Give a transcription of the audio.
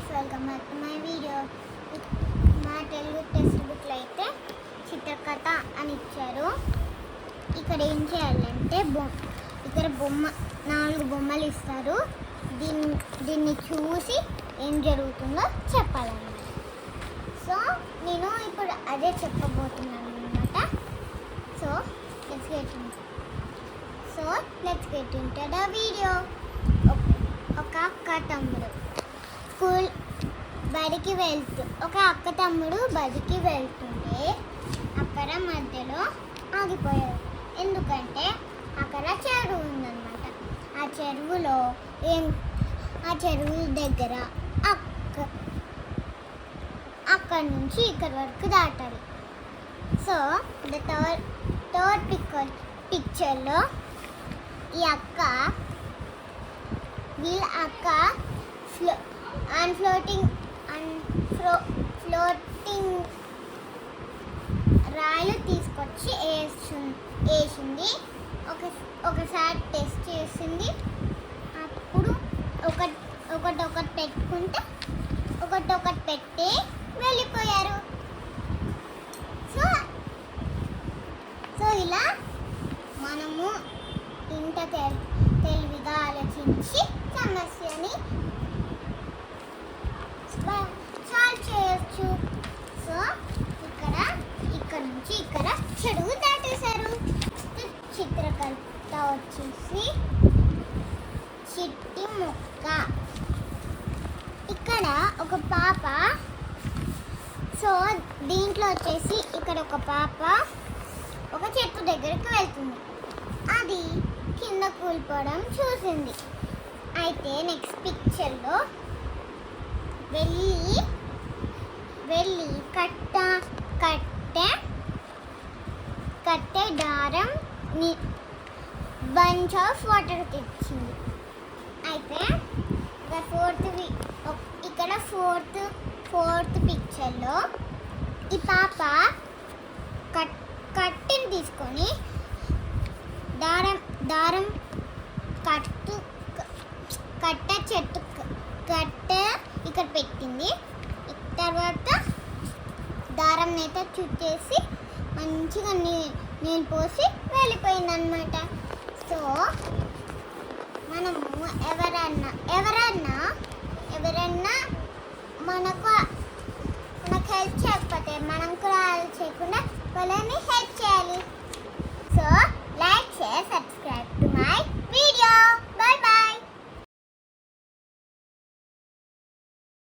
Guys, welcome back to my video. మా Telugu text బుక్లో అయితే చిత్రకథ అని ఇచ్చారు. ఇక్కడ ఏం చేయాలంటే ఇక్కడ 4 బొమ్మలు ఇస్తారు. దీన్ని చూసి ఏం జరుగుతుందో చెప్పాలన్నమాట. సో నేను ఇప్పుడు అదే చెప్పబోతున్నాను అనమాట. So let's get into the video. ఒక అక్క తమ్ముడు ఒక అక్క తమ్ముడు బడికి వెళ్తుంటే అక్కడ మధ్యలో ఆగిపోయారు. ఎందుకంటే అక్కడ చెరువు ఉందన్నమాట. ఆ చెరువు దగ్గర అక్కడి నుంచి ఇక్కడి వరకు దాటాలి. సో థర్డ్ పిక్చర్లో వీళ్ళ అక్క ఫ్లోటింగ్ రాళ్ళు తీసుకొచ్చి వేసింది. ఒకసారి టెస్ట్ చేసింది. అప్పుడు ఒకటొకటి పెట్టుకుంటే ఒకటొకటి పెట్టి వెళ్ళిపోయారు. సో ఇలా మనము ఇంత తెలివిగా ఆలోచించి సమస్యని సాల్వ్ చేయొచ్చు. సో ఇక్కడ నుంచి ఇక్కడ చెరువు దాటేశారు. చిత్రకథ వచ్చేసి చిట్టి మొక్క. ఇక్కడ ఒక పాప, సో దీంట్లో వచ్చేసి ఇక్కడ ఒక పాప ఒక చెట్టు దగ్గరికి వెళ్తుంది. అది కింద కూలిపోవడం చూసింది. అయితే నెక్స్ట్ పిక్చర్లో వెళ్ళి కట్టె దారం బంచ్ ఆఫ్ వాటర్ తెచ్చింది. అయితే ఇక్కడ ఫోర్త్ పిక్చర్లో ఈ పాప కట్టెని తీసుకొని దారం కట్టె ఇక్కడ పెట్టింది. తర్వాత దారం అయితే చుట్టేసి మంచిగా నీళ్ళు పోసి వెళ్ళిపోయింది అన్నమాట. సో మనము ఎవరన్నా మనకు హెల్ప్ చేయకపోతే మనం కూడా చేయకుండా వాళ్ళని హెల్ప్ చేయాలి.